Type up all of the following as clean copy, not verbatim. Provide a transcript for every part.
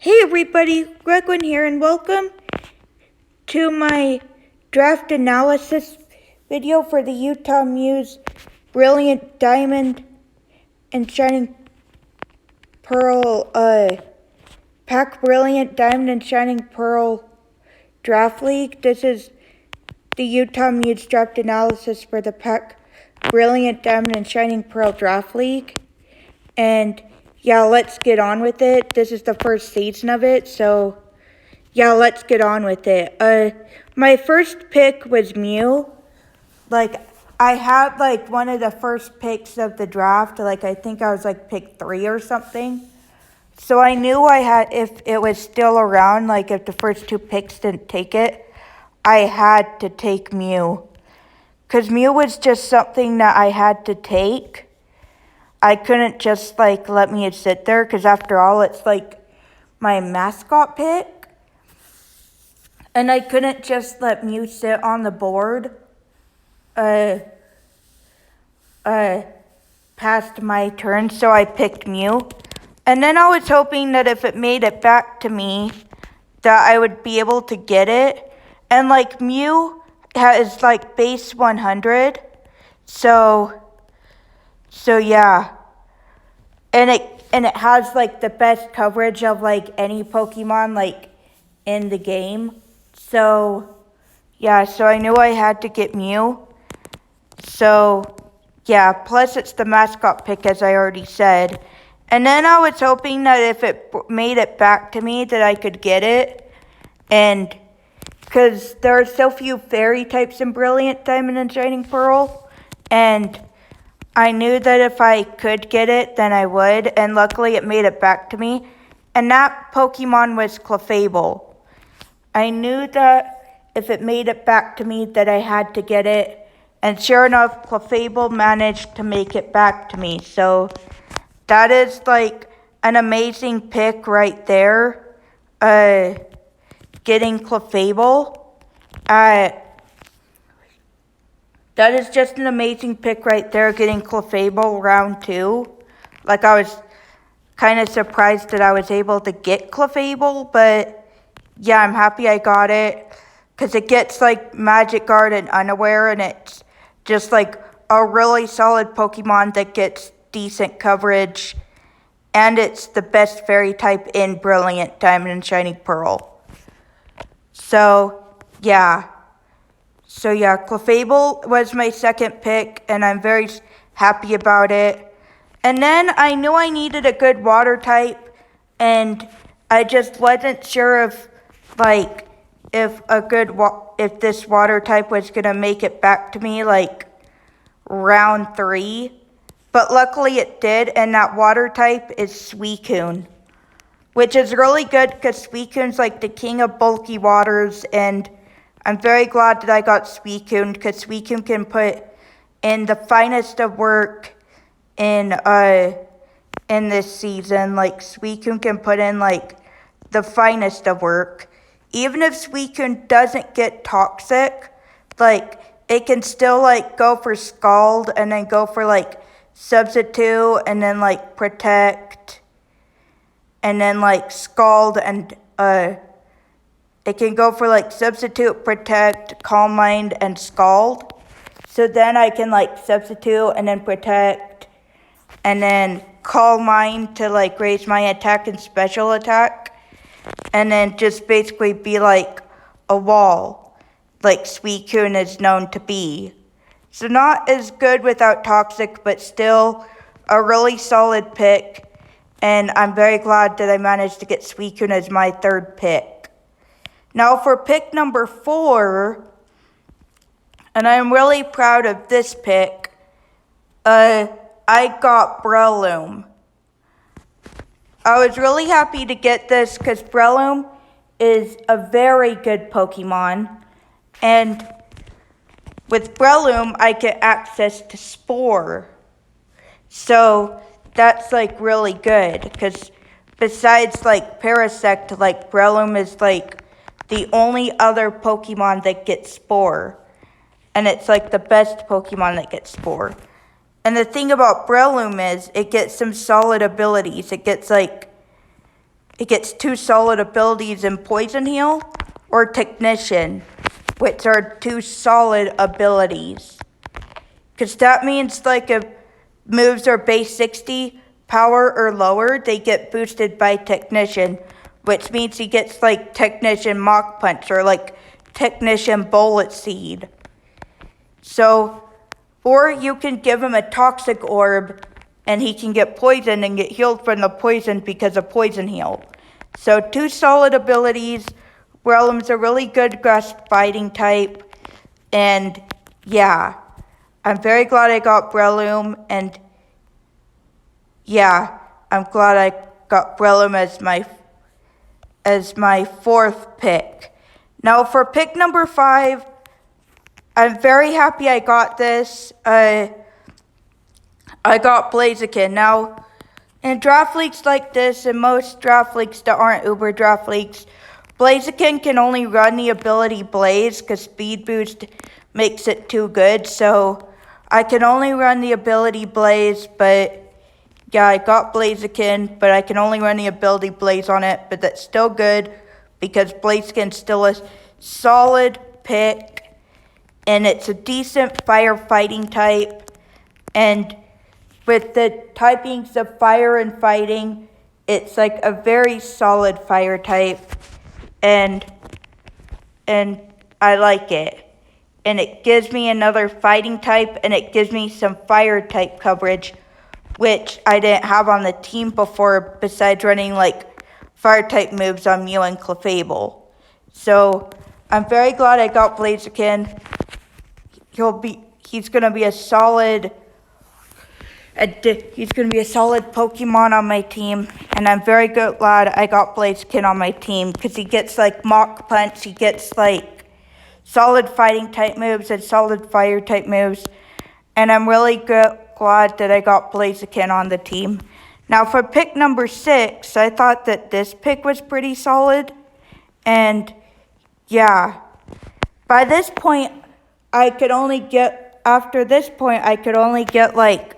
Hey everybody, Gregwin here and welcome to my draft analysis video for the Utah Mews Brilliant Diamond and Shining Pearl, PAC Brilliant Diamond and Shining Pearl Draft League. This is the Utah Mews draft analysis for the PAC Brilliant Diamond and Shining Pearl Draft League. And yeah, let's get on with it. This is the first season of it, so yeah, let's get on with it. My first pick was Mew. I had one of the first picks of the draft. I think I was pick 3 or something. So I knew I had, if it was still around, if the first 2 picks didn't take it, I had to take Mew. Because Mew was just something that I had to take. I couldn't just let me sit there, because after all, it's my mascot pick. And I couldn't just let Mew sit on the board past my turn, so I picked Mew. And then I was hoping that if it made it back to me, that I would be able to get it. And Mew has base 100, so yeah. And it has the best coverage of any Pokemon in the game. So yeah, so I knew I had to get Mew. So yeah, plus it's the mascot pick, as I already said. And then I was hoping that if it made it back to me that I could get it. And because there are so few fairy types in Brilliant Diamond and Shining Pearl, and I knew that if I could get it, then I would, and luckily it made it back to me. And that Pokemon was Clefable. I knew that if it made it back to me that I had to get it, and sure enough, Clefable managed to make it back to me. So that is an amazing pick right there, getting Clefable. That is just an amazing pick right there, getting Clefable round 2. I was kind of surprised that I was able to get Clefable, but yeah, I'm happy I got it. Because it gets Magic Guard and Unaware, and it's just a really solid Pokemon that gets decent coverage. And it's the best fairy type in Brilliant Diamond and Shining Pearl. So yeah. Clefable was my second pick, and I'm very happy about it. And then I knew I needed a good water type, and I just wasn't sure if if this water type was gonna make it back to me round 3. But luckily it did, and that water type is Suicune, which is really good because Suicune's the king of bulky waters, and I'm very glad that I got Suicune, because Suicune can put in the finest of work in this season. Suicune can put in the finest of work. Even if Suicune doesn't get toxic, it can still go for Scald, and then go for Substitute, and then Protect, and then Scald, and it can go for Substitute, Protect, Calm Mind, and Scald. So then I can Substitute, and then Protect, and then Calm Mind to raise my attack and special attack. And then just basically be a wall, Suicune is known to be. So not as good without Toxic, but still a really solid pick. And I'm very glad that I managed to get Suicune as my third pick. Now for pick number 4, and I'm really proud of this pick, I got Breloom. I was really happy to get this because Breloom is a very good Pokemon, and with Breloom I get access to Spore. So that's really good, because besides Parasect, Breloom is the only other Pokemon that gets Spore. And it's the best Pokemon that gets Spore. And the thing about Breloom is it gets some solid abilities. It gets it gets 2 solid abilities in Poison Heal or Technician, which are 2 solid abilities. Because that means like if moves are base 60, power or lower, they get boosted by Technician, which means he gets like Technician Mach Punch or like Technician Bullet Seed. So, or you can give him a Toxic Orb and he can get poisoned and get healed from the poison because of Poison Heal. So 2 solid abilities. Breloom's a really good grass fighting type. And yeah, I'm very glad I got Breloom. And yeah, I'm glad I got Breloom as my 4th pick. Now for pick number 5, I'm very happy I got this. I got Blaziken. Now, in draft leagues like this, and most draft leagues that aren't Uber draft leagues, Blaziken can only run the ability Blaze because Speed Boost makes it too good. So I can only run the ability Blaze, but yeah, I got Blaziken, but I can only run the ability Blaze on it, but that's still good because Blaziken's still a solid pick, and it's a decent firefighting type, and with the typings of fire and fighting, it's like a very solid fire type, and I like it. And it gives me another fighting type, and it gives me some fire type coverage, which I didn't have on the team before, besides running like fire type moves on Mew and Clefable. So I'm very glad I got Blaziken. He's gonna be a solid Pokemon on my team, and I'm very glad I got Blaziken on my team because he gets like Mach Punch, he gets like solid fighting type moves and solid fire type moves, and I'm really glad that I got Blaziken on the team. Now for pick number 6, I thought that this pick was pretty solid, and yeah, by this point I could only get like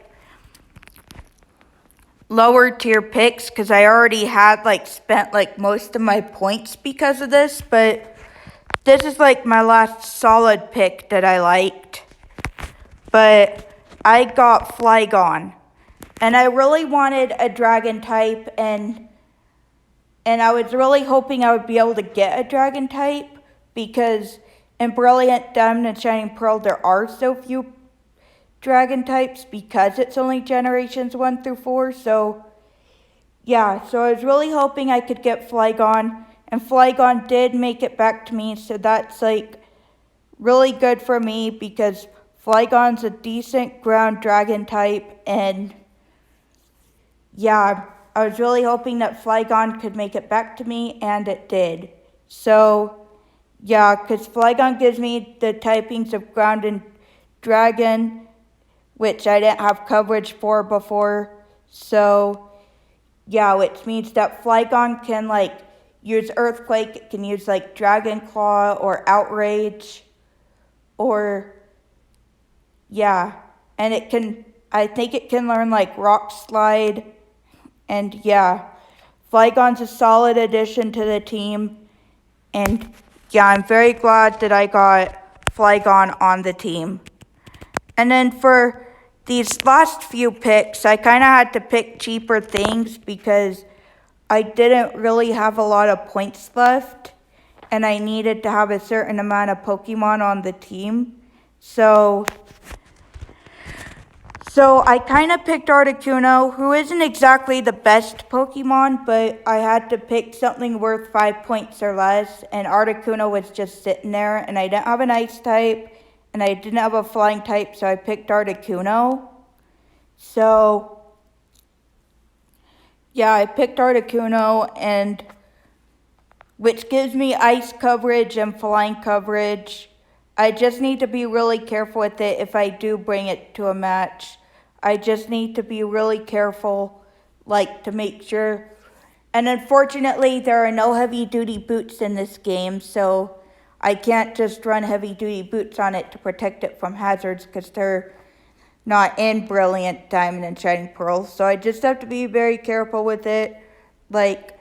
lower tier picks because I already had like spent like most of my points because of this, but this is like my last solid pick that I liked. But I got Flygon, and I really wanted a dragon type, and I was really hoping I would be able to get a dragon type because in Brilliant Diamond and Shining Pearl there are so few dragon types because it's only generations 1 through 4. So yeah, so I was really hoping I could get Flygon, and Flygon did make it back to me, so that's like really good for me because Flygon's a decent ground dragon type, and yeah, I was really hoping that Flygon could make it back to me, and it did. So yeah, because Flygon gives me the typings of ground and dragon, which I didn't have coverage for before. So yeah, which means that Flygon can like use Earthquake, it can use like Dragon Claw or Outrage, or yeah, and I think it can learn like Rock Slide, and yeah, Flygon's a solid addition to the team, and yeah, I'm very glad that I got Flygon on the team. And then for these last few picks, I kind of had to pick cheaper things because I didn't really have a lot of points left, and I needed to have a certain amount of Pokemon on the team. So I kind of picked Articuno, who isn't exactly the best Pokemon, but I had to pick something worth 5 points or less, and Articuno was just sitting there, and I didn't have an Ice type, and I didn't have a Flying type, so I picked Articuno. So yeah, I picked Articuno, and which gives me Ice coverage and Flying coverage. I just need to be really careful with it if I do bring it to a match. I just need to be really careful, like, to make sure. And unfortunately, there are no heavy-duty boots in this game, so I can't just run heavy-duty boots on it to protect it from hazards because they're not in Brilliant Diamond and Shining Pearl. So I just have to be very careful with it. Like,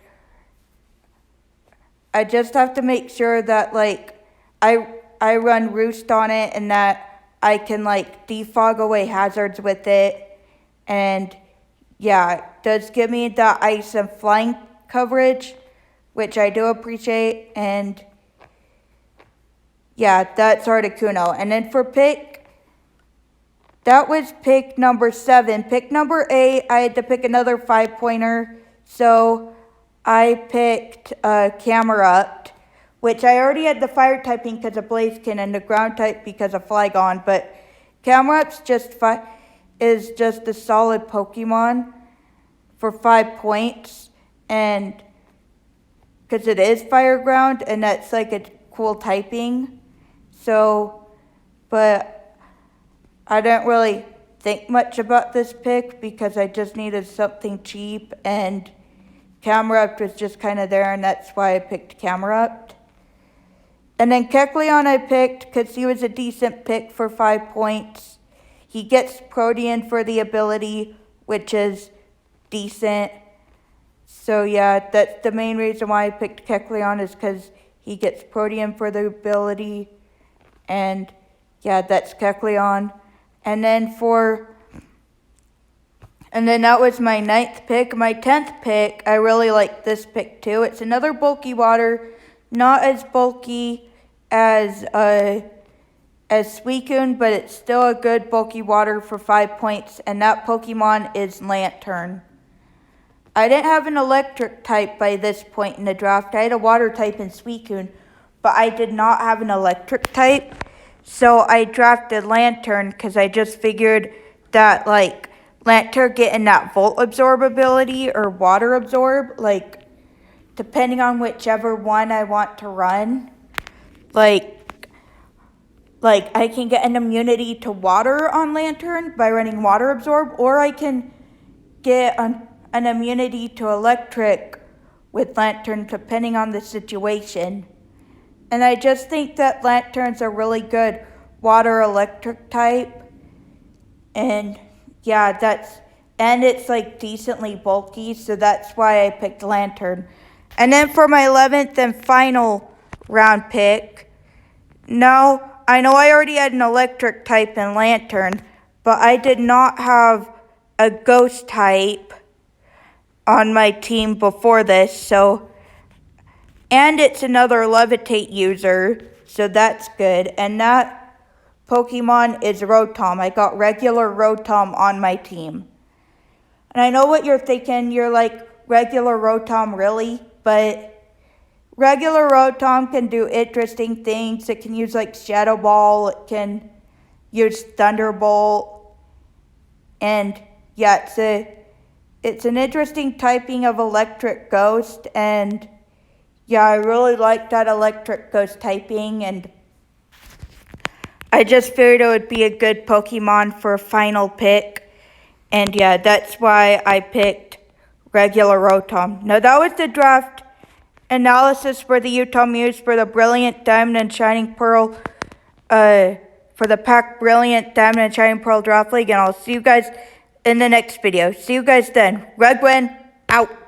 I just have to make sure that like I run roost on it and that I can like defog away hazards with it. And yeah, it does give me the ice and flying coverage, which I do appreciate. And yeah, that's Articuno. And then for pick, that was pick number 7. Pick number 8, I had to pick another 5-pointer. So I picked Camera Up, which I already had the fire typing because of Blaziken and the ground type because of Flygon. But Camera Up's is just a solid Pokemon for 5 points. And because it is fire ground and that's like a cool typing. So, but I didn't really think much about this pick because I just needed something cheap and Camera Up was just kind of there, and that's why I picked Camera Up. And then Kecleon I picked because he was a decent pick for 5 points. He gets Protean for the ability, which is decent. So yeah, that's the main reason why I picked Kecleon is because he gets Protean for the ability. And yeah, that's Kecleon. And then that was my 9th pick. My 10th pick, I really like this pick too. It's another bulky water, not as bulky as Suicune, but it's still a good bulky water for 5 points. And that Pokemon is Lantern. I didn't have an electric type by this point in the draft. I had a water type in Suicune, but I did not have an electric type. So I drafted Lantern because I just figured that like Lantern getting that Volt Absorb ability or Water Absorb, like depending on whichever one I want to run, like I can get an immunity to water on Lantern by running Water Absorb, or I can get an immunity to electric with Lantern depending on the situation. And I just think that Lantern's a really good water electric type. And yeah, and it's like decently bulky, so that's why I picked Lantern. And then for my 11th and final round pick, now I know I already had an electric type in Lantern, but I did not have a ghost type on my team before this, so, and it's another Levitate user, so that's good. And that Pokemon is Rotom. I got regular Rotom on my team. And I know what you're thinking. You're like, regular Rotom, really? But regular Rotom can do interesting things. It can use like Shadow Ball. It can use Thunderbolt. And yeah, it's an interesting typing of Electric Ghost. And yeah, I really like that Electric Ghost typing. And I just figured it would be a good Pokemon for a final pick. And yeah, that's why I picked regular Rotom. Now that was the draft analysis for the Utah Mews for the Brilliant Diamond and Shining Pearl, for the PAC Brilliant Diamond and Shining Pearl Draft League. And I'll see you guys in the next video. See you guys then. Redwin, out.